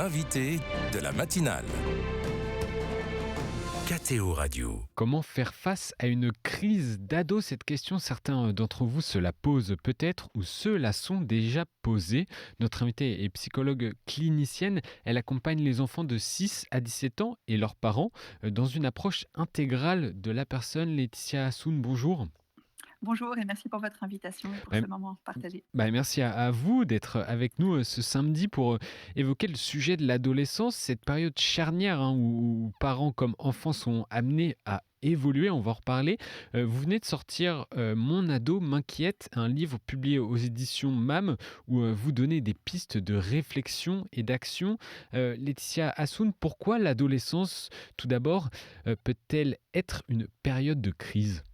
l'invité de la matinale. KTO Radio. Comment faire face à une crise d'ado? Cette question, certains d'entre vous se la posent peut-être ou se la sont déjà posées. Notre invitée est psychologue clinicienne. Elle accompagne les enfants de 6 à 17 ans et leurs parents dans une approche intégrale de la personne. Laetitia Assoun, bonjour. Bonjour et merci pour votre invitation et pour Ouais, ce moment partagé. Merci à vous d'être avec nous ce samedi pour évoquer le sujet de l'adolescence, cette période charnière où parents comme enfants sont amenés à évoluer, on va en reparler. Vous venez de sortir Mon ado m'inquiète, un livre publié aux éditions MAM où vous donnez des pistes de réflexion et d'action. Laetitia Assoun, pourquoi l'adolescence, tout d'abord, peut-elle être une période de crise?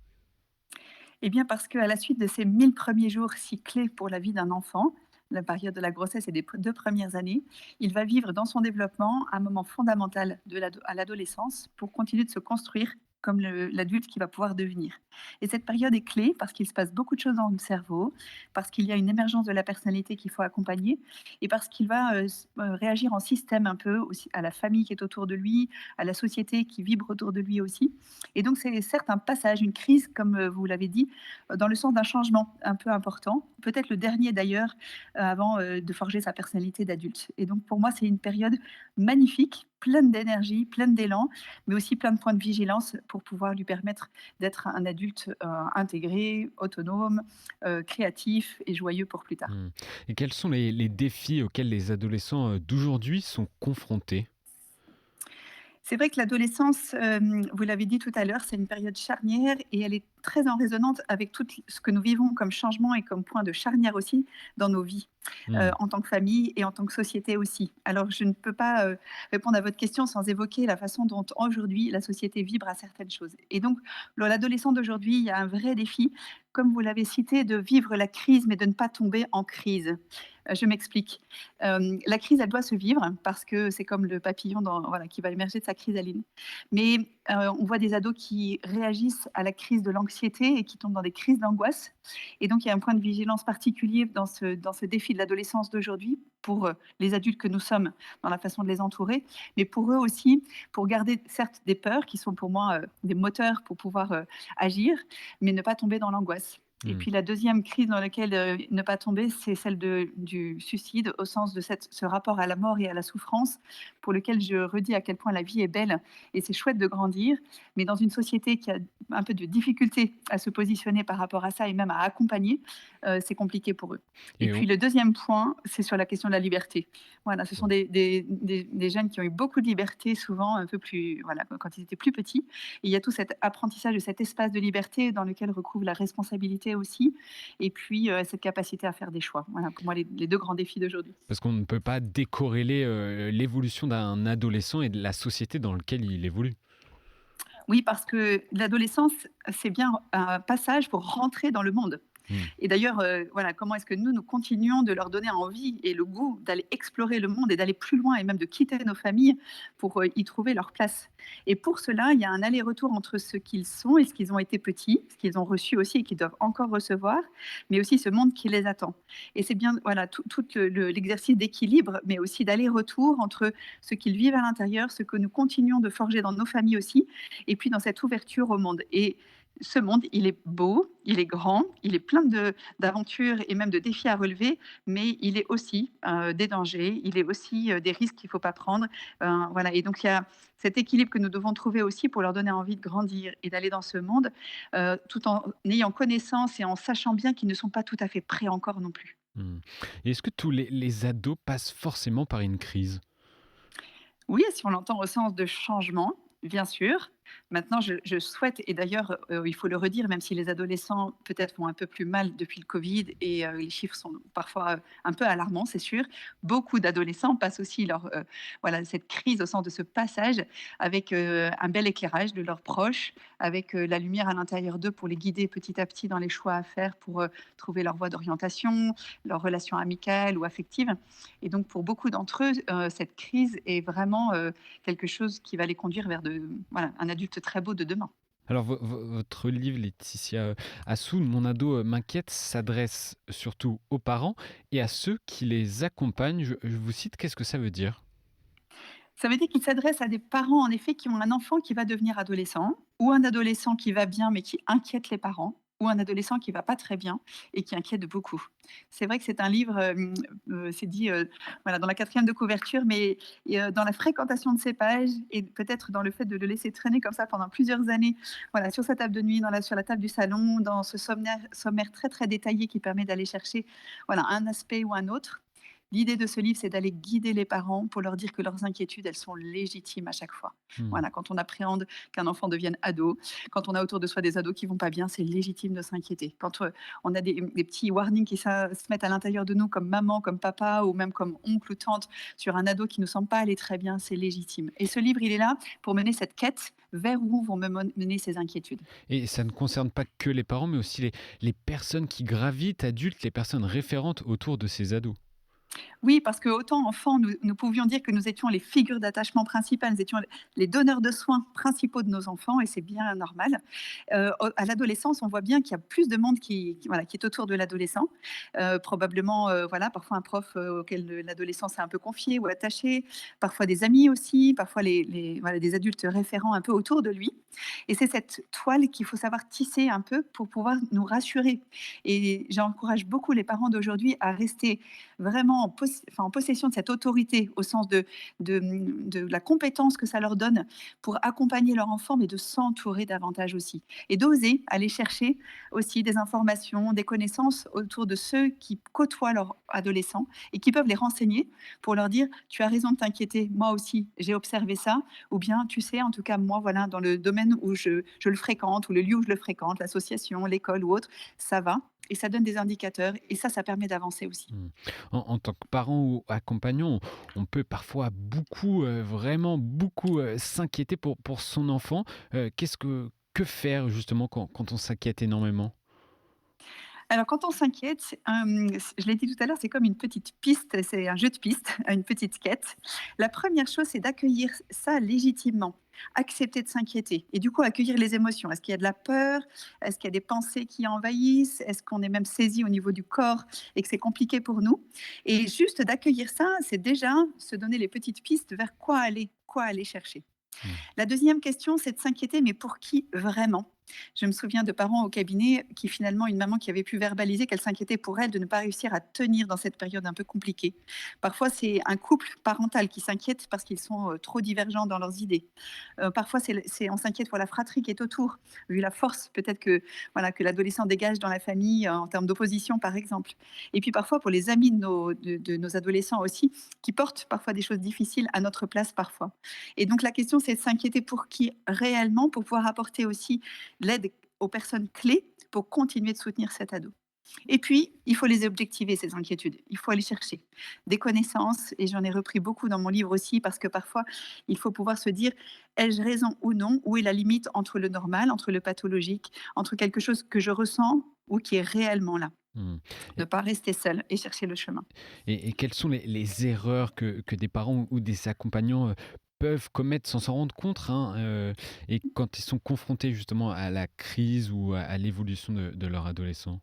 Eh bien parce qu'à la suite de ces 1000 premiers jours si clés pour la vie d'un enfant, la période de la grossesse et des 2 premières années, il va vivre dans son développement un moment fondamental à l'adolescence pour continuer de se construire comme l'adulte qui va pouvoir devenir. Et cette période est clé parce qu'il se passe beaucoup de choses dans le cerveau, parce qu'il y a une émergence de la personnalité qu'il faut accompagner et parce qu'il va réagir en système un peu aussi à la famille qui est autour de lui, à la société qui vibre autour de lui aussi. Et donc c'est certes un passage, une crise, comme vous l'avez dit, dans le sens d'un changement un peu important, peut-être le dernier d'ailleurs, avant de forger sa personnalité d'adulte. Et donc pour moi, c'est une période magnifique, pleine d'énergie, pleine d'élan, mais aussi plein de points de vigilance pour pouvoir lui permettre d'être un adulte intégré, autonome, créatif et joyeux pour plus tard. Hmm. Et quels sont les défis auxquels les adolescents d'aujourd'hui sont confrontés? C'est vrai que l'adolescence, vous l'avez dit tout à l'heure, c'est une période charnière et elle est très en résonance avec tout ce que nous vivons comme changement et comme point de charnière aussi dans nos vies, Hmm. en tant que famille et en tant que société aussi. Alors je ne peux pas, répondre à votre question sans évoquer la façon dont aujourd'hui la société vibre à certaines choses. Et donc l'adolescent d'aujourd'hui, il y a un vrai défi, comme vous l'avez cité, de vivre la crise mais de ne pas tomber en crise. Je m'explique. La crise, elle doit se vivre parce que c'est comme le papillon voilà, qui va émerger de sa chrysalide. Mais on voit des ados qui réagissent à la crise de l'anxiété et qui tombent dans des crises d'angoisse. Et donc, il y a un point de vigilance particulier dans ce défi de l'adolescence d'aujourd'hui pour les adultes que nous sommes dans la façon de les entourer, mais pour eux aussi, pour garder certes des peurs qui sont pour moi des moteurs pour pouvoir agir, mais ne pas tomber dans l'angoisse. Et Hmm. puis la deuxième crise dans laquelle ne pas tomber, c'est celle du suicide, au sens de ce rapport à la mort et à la souffrance, pour lequel je redis à quel point la vie est belle et c'est chouette de grandir, mais dans une société qui a un peu de difficulté à se positionner par rapport à ça et même à accompagner, c'est compliqué pour eux. Et Et puis le deuxième point, c'est sur la question de la liberté. Voilà, ce sont des jeunes qui ont eu beaucoup de liberté, souvent un peu plus, voilà, quand ils étaient plus petits. Et il y a tout cet apprentissage de cet espace de liberté dans lequel recouvre la responsabilité aussi, et puis cette capacité à faire des choix. Voilà, pour moi, les deux grands défis d'aujourd'hui. parce qu'on ne peut pas décorréler l'évolution d'un adolescent et de la société dans laquelle il évolue. Oui, parce que l'adolescence, c'est bien un passage pour rentrer dans le monde. Hmm. Et d'ailleurs, voilà, comment est-ce que nous continuons de leur donner envie et le goût d'aller explorer le monde et d'aller plus loin et même de quitter nos familles pour y trouver leur place. Et pour cela, il y a un aller-retour entre ce qu'ils sont et ce qu'ils ont été petits, ce qu'ils ont reçu aussi et qu'ils doivent encore recevoir, mais aussi ce monde qui les attend. Et c'est bien, voilà, tout l'exercice d'équilibre, mais aussi d'aller-retour entre ce qu'ils vivent à l'intérieur, ce que nous continuons de forger dans nos familles aussi, et puis dans cette ouverture au monde. Et ce monde, il est beau, il est grand, il est plein d'aventures et même de défis à relever, mais il est aussi des dangers, il est aussi des risques qu'il ne faut pas prendre. Voilà. Et donc, il y a cet équilibre que nous devons trouver aussi pour leur donner envie de grandir et d'aller dans ce monde, tout en ayant connaissance et en sachant bien qu'ils ne sont pas tout à fait prêts encore non plus. Hmm. Et est-ce que tous les ados passent forcément par une crise? Oui, si on l'entend au sens de changement, bien sûr. Maintenant, je souhaite, et d'ailleurs, il faut le redire, même si les adolescents peut-être vont un peu plus mal depuis le Covid et les chiffres sont parfois un peu alarmants, c'est sûr. Beaucoup d'adolescents passent aussi voilà, cette crise au sens de ce passage avec un bel éclairage de leurs proches, avec la lumière à l'intérieur d'eux pour les guider petit à petit dans les choix à faire pour trouver leur voie d'orientation, leur relation amicale ou affective. Et donc, pour beaucoup d'entre eux, cette crise est vraiment quelque chose qui va les conduire vers voilà, un adulte très beau de demain. Alors, votre livre, Laetitia Assoun, Mon ado m'inquiète, s'adresse surtout aux parents et à ceux qui les accompagnent. Je vous cite, qu'est-ce que ça veut dire? Ça veut dire qu'il s'adresse à des parents, en effet, qui ont un enfant qui va devenir adolescent, ou un adolescent qui va bien mais qui inquiète les parents, ou un adolescent qui va pas très bien et qui inquiète beaucoup. C'est vrai que c'est un livre, c'est dit, voilà, dans la quatrième de couverture, mais dans la fréquentation de ces pages et peut-être dans le fait de le laisser traîner comme ça pendant plusieurs années, voilà, sur sa table de nuit, sur la table du salon, dans ce sommaire très, très détaillé qui permet d'aller chercher, voilà, un aspect ou un autre. L'idée de ce livre, c'est d'aller guider les parents pour leur dire que leurs inquiétudes, elles sont légitimes à chaque fois. Mmh. Voilà, quand on appréhende qu'un enfant devienne ado, quand on a autour de soi des ados qui vont pas bien, c'est légitime de s'inquiéter. Quand on a des petits warnings qui se mettent à l'intérieur de nous, comme maman, comme papa, ou même comme oncle ou tante, sur un ado qui ne semble pas aller très bien, c'est légitime. Et ce livre, il est là pour mener cette quête vers où vont mener ces inquiétudes. Et ça ne concerne pas que les parents, mais aussi les personnes qui gravitent, adultes, les personnes référentes autour de ces ados. Oui, parce que autant enfant, nous pouvions dire que nous étions les figures d'attachement principales, nous étions les donneurs de soins principaux de nos enfants et c'est bien normal. À l'adolescence, on voit bien qu'il y a plus de monde voilà, qui est autour de l'adolescent. Probablement, voilà, parfois un prof auquel l'adolescent s'est un peu confié ou attaché, parfois des amis aussi, parfois voilà, des adultes référents un peu autour de lui. Et c'est cette toile qu'il faut savoir tisser un peu pour pouvoir nous rassurer. Et j'encourage beaucoup les parents d'aujourd'hui à rester vraiment en possession de cette autorité au sens de la compétence que ça leur donne pour accompagner leur enfant, mais de s'entourer davantage aussi. Et d'oser aller chercher aussi des informations, des connaissances autour de ceux qui côtoient leurs adolescents et qui peuvent les renseigner pour leur dire: «Tu as raison de t'inquiéter, moi aussi, j'ai observé ça», ou bien: «Tu sais, en tout cas, moi, voilà, dans le domaine où je le fréquente ou le lieu où je le fréquente, l'association, l'école ou autre, ça va». Et ça donne des indicateurs et ça permet d'avancer aussi. Mmh. En tant que parent ou accompagnant, on peut parfois beaucoup, vraiment beaucoup, s'inquiéter pour son enfant. Que faire justement quand on s'inquiète énormément? Alors quand on s'inquiète, je l'ai dit tout à l'heure, c'est comme une petite piste, c'est un jeu de piste, une petite quête. La première chose, c'est d'accueillir ça légitimement, accepter de s'inquiéter et du coup accueillir les émotions. Est-ce qu'il y a de la peur? Est-ce qu'il y a des pensées qui envahissent? Est-ce qu'on est même saisi au niveau du corps et que c'est compliqué pour nous? Et juste d'accueillir ça, c'est déjà se donner les petites pistes vers quoi aller chercher. Mmh. La deuxième question, c'est de s'inquiéter, mais pour qui vraiment? Je me souviens de parents au cabinet qui finalement, une maman qui avait pu verbaliser qu'elle s'inquiétait pour elle de ne pas réussir à tenir dans cette période un peu compliquée. Parfois, c'est un couple parental qui s'inquiète parce qu'ils sont trop divergents dans leurs idées. Parfois, on s'inquiète pour la fratrie qui est autour, vu la force peut-être que, voilà, que l'adolescent dégage dans la famille en termes d'opposition, par exemple. Et puis parfois pour les amis de nos adolescents aussi, qui portent parfois des choses difficiles à notre place parfois. Et donc la question, c'est de s'inquiéter pour qui réellement, pour pouvoir apporter aussi l'aide aux personnes clés pour continuer de soutenir cet ado. Et puis, il faut les objectiver, ces inquiétudes. Il faut aller chercher des connaissances, et j'en ai repris beaucoup dans mon livre aussi, parce que parfois, il faut pouvoir se dire, ai-je raison ou non? Où est la limite entre le normal, entre le pathologique, entre quelque chose que je ressens ou qui est réellement là? Mmh. Ne pas rester seul et chercher le chemin. Et quelles sont les erreurs que des parents ou des accompagnants, peuvent commettre sans s'en rendre compte, hein, et quand ils sont confrontés justement à la crise ou à l'évolution de leur adolescent?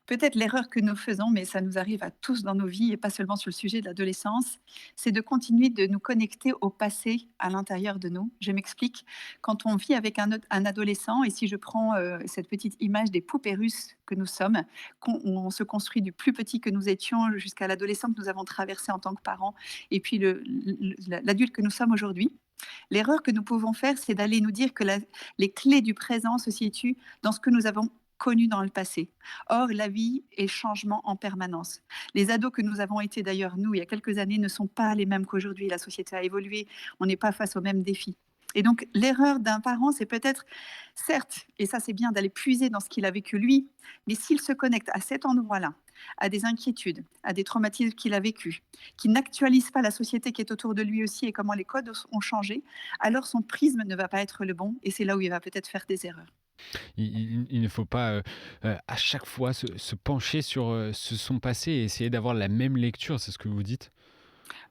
Peut-être l'erreur que nous faisons, mais ça nous arrive à tous dans nos vies et pas seulement sur le sujet de l'adolescence, c'est de continuer de nous connecter au passé à l'intérieur de nous. Je m'explique. Quand on vit avec un adolescent, et si je prends cette petite image des poupées russes que nous sommes, on se construit du plus petit que nous étions jusqu'à l'adolescent que nous avons traversé en tant que parents, et puis l'adulte que nous sommes aujourd'hui. L'erreur que nous pouvons faire, c'est d'aller nous dire que les clés du présent se situent dans ce que nous avons connu dans le passé. Or, la vie est changement en permanence. Les ados que nous avons été d'ailleurs, nous, il y a quelques années, ne sont pas les mêmes qu'aujourd'hui. La société a évolué, on n'est pas face aux mêmes défis. Et donc, l'erreur d'un parent, c'est peut-être, certes, et ça c'est bien d'aller puiser dans ce qu'il a vécu lui, mais s'il se connecte à cet endroit-là, à des inquiétudes, à des traumatismes qu'il a vécus, qui n'actualise pas la société qui est autour de lui aussi et comment les codes ont changé, alors son prisme ne va pas être le bon et c'est là où il va peut-être faire des erreurs. Il ne faut pas, à chaque fois se pencher sur, son passé et essayer d'avoir la même lecture, c'est ce que vous dites?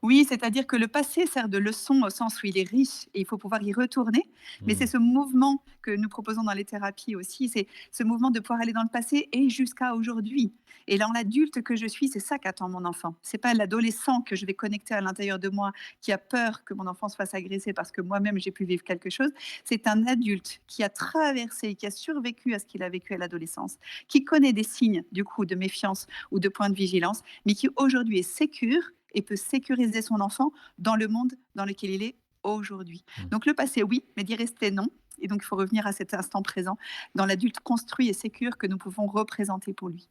Oui, c'est-à-dire que le passé sert de leçon au sens où il est riche et il faut pouvoir y retourner. Mais c'est Mmh. ce mouvement que nous proposons dans les thérapies aussi, c'est ce mouvement de pouvoir aller dans le passé et jusqu'à aujourd'hui. Et dans l'adulte que je suis, c'est ça qu'attend mon enfant. C'est pas l'adolescent que je vais connecter à l'intérieur de moi qui a peur que mon enfant se fasse agresser parce que moi-même j'ai pu vivre quelque chose. C'est un adulte qui a traversé, qui a survécu à ce qu'il a vécu à l'adolescence, qui connaît des signes du coup de méfiance ou de point de vigilance, mais qui aujourd'hui est sécure et peut sécuriser son enfant dans le monde dans lequel il est aujourd'hui. Mmh. Donc le passé, oui, mais d'y rester, non. Et donc il faut revenir à cet instant présent, dans l'adulte construit et sécure que nous pouvons représenter pour lui.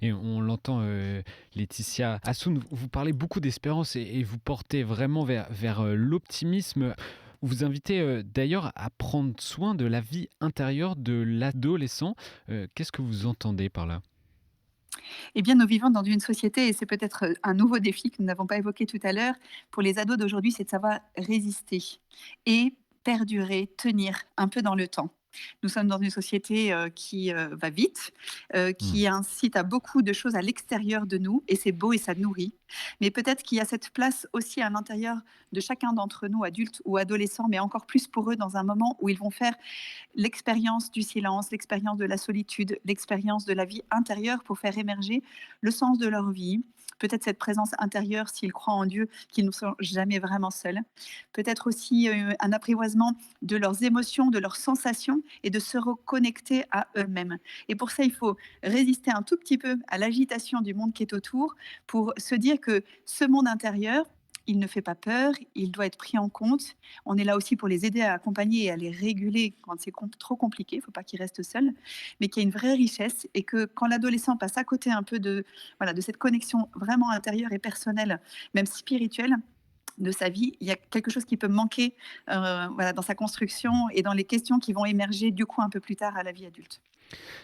Et on l'entend, Laetitia Hassoun, vous parlez beaucoup d'espérance et vous portez vraiment vers l'optimisme. Vous invitez, d'ailleurs à prendre soin de la vie intérieure de l'adolescent. Qu'est-ce que vous entendez par là? Eh bien, nous vivons dans une société, et c'est peut-être un nouveau défi que nous n'avons pas évoqué tout à l'heure, pour les ados d'aujourd'hui, c'est de savoir résister et perdurer, tenir un peu dans le temps. Nous sommes dans une société qui va vite, Mmh. qui incite à beaucoup de choses à l'extérieur de nous, et c'est beau et ça nourrit. Mais peut-être qu'il y a cette place aussi à l'intérieur de chacun d'entre nous, adultes ou adolescents, mais encore plus pour eux dans un moment où ils vont faire l'expérience du silence, l'expérience de la solitude, l'expérience de la vie intérieure pour faire émerger le sens de leur vie. Peut-être cette présence intérieure, s'ils croient en Dieu, qu'ils ne sont jamais vraiment seuls. Peut-être aussi un apprivoisement de leurs émotions, de leurs sensations et de se reconnecter à eux-mêmes. Et pour ça, il faut résister un tout petit peu à l'agitation du monde qui est autour pour se dire que ce monde intérieur, il ne fait pas peur, il doit être pris en compte. On est là aussi pour les aider à accompagner et à les réguler quand c'est trop compliqué. Il ne faut pas qu'ils restent seuls, mais qu'il y a une vraie richesse et que quand l'adolescent passe à côté un peu de, voilà, de cette connexion vraiment intérieure et personnelle, même spirituelle, de sa vie, il y a quelque chose qui peut manquer voilà, dans sa construction et dans les questions qui vont émerger du coup un peu plus tard à la vie adulte.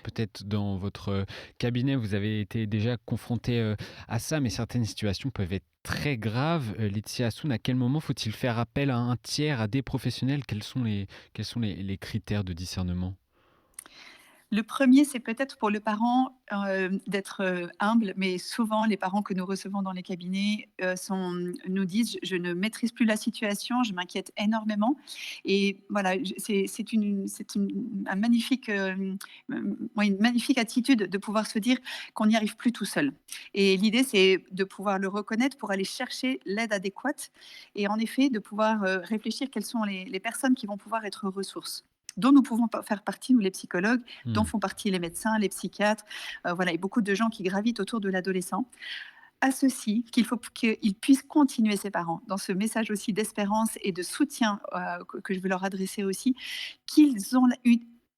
Peut-être dans votre cabinet, vous avez été déjà confronté à ça, mais certaines situations peuvent être très graves. Laetitia Hassoun, à quel moment faut-il faire appel à un tiers, à des professionnels? Quels sont les critères de discernement? Le premier, c'est peut-être pour le parent, d'être, humble, mais souvent les parents que nous recevons dans les cabinets, nous disent: «Je ne maîtrise plus la situation, je m'inquiète énormément» et voilà, c'est un magnifique, ouais, une magnifique attitude de pouvoir se dire qu'on n'y arrive plus tout seul et l'idée, c'est de pouvoir le reconnaître pour aller chercher l'aide adéquate et en effet, de pouvoir, réfléchir quelles sont les personnes qui vont pouvoir être ressources dont nous pouvons faire partie, nous les psychologues, dont Mmh. font partie les médecins, les psychiatres, voilà, et beaucoup de gens qui gravitent autour de l'adolescent. À ceci, qu'il faut qu'ils puissent continuer, ces parents, dans ce message aussi d'espérance et de soutien que je veux leur adresser aussi, qu'ils ont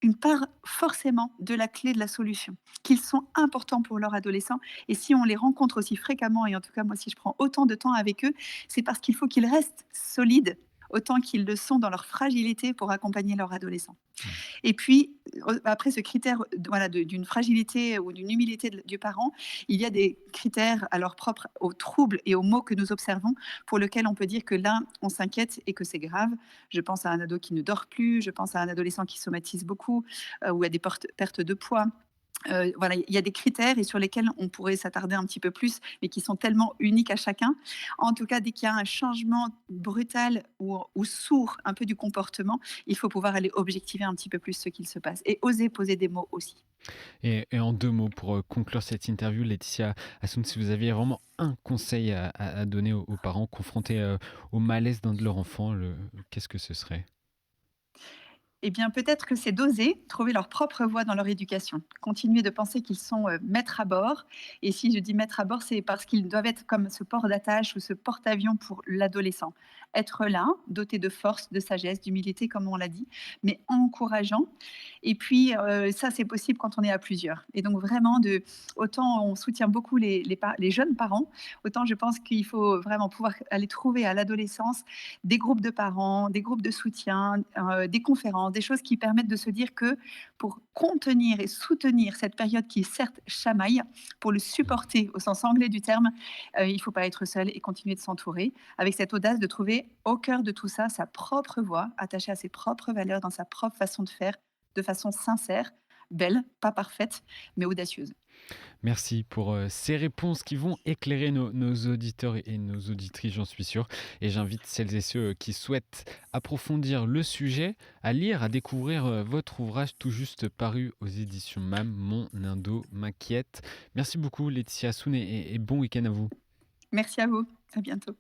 une part forcément de la clé de la solution, qu'ils sont importants pour leur adolescent. Et si on les rencontre aussi fréquemment, et en tout cas moi si je prends autant de temps avec eux, c'est parce qu'il faut qu'ils restent solides autant qu'ils le sont dans leur fragilité pour accompagner leur adolescent. Mmh. Et puis, après ce critère voilà, d'une fragilité ou d'une humilité du parent, il y a des critères alors propres aux troubles et aux maux que nous observons, pour lesquels on peut dire que là, on s'inquiète et que c'est grave. Je pense à un ado qui ne dort plus, je pense à un adolescent qui somatise beaucoup, ou à des pertes de poids. Voilà, il y a des critères et sur lesquels on pourrait s'attarder un petit peu plus, mais qui sont tellement uniques à chacun. En tout cas, dès qu'il y a un changement brutal ou sourd un peu du comportement, il faut pouvoir aller objectiver un petit peu plus ce qu'il se passe et oser poser des mots aussi. Et en 2 mots pour, conclure cette interview, Laetitia Hassoun, si vous aviez vraiment un conseil à donner aux parents confrontés, au malaise d'un de leurs enfants, qu'est-ce que ce serait? Eh bien, peut-être que c'est d'oser trouver leur propre voie dans leur éducation. Continuer de penser qu'ils sont maîtres à bord. Et si je dis maîtres à bord, c'est parce qu'ils doivent être comme ce port d'attache ou ce porte-avions pour l'adolescent. Être là, doté de force, de sagesse, d'humilité, comme on l'a dit, mais encourageant. Et puis, ça, c'est possible quand on est à plusieurs. Et donc, vraiment, autant on soutient beaucoup les jeunes parents, autant je pense qu'il faut vraiment pouvoir aller trouver à l'adolescence des groupes de parents, des groupes de soutien, des conférences, des choses qui permettent de se dire que pour contenir et soutenir cette période qui certes chamaille, pour le supporter au sens anglais du terme, il ne faut pas être seul et continuer de s'entourer avec cette audace de trouver au cœur de tout ça sa propre voie, attachée à ses propres valeurs, dans sa propre façon de faire, de façon sincère, belle, pas parfaite, mais audacieuse. Merci pour ces réponses qui vont éclairer nos auditeurs et nos auditrices, j'en suis sûr. Et j'invite celles et ceux qui souhaitent approfondir le sujet à lire, à découvrir votre ouvrage tout juste paru aux éditions MAM, Mon Indo m'inquiète. Merci beaucoup Laetitia Soun et bon week-end à vous. Merci à vous. À bientôt.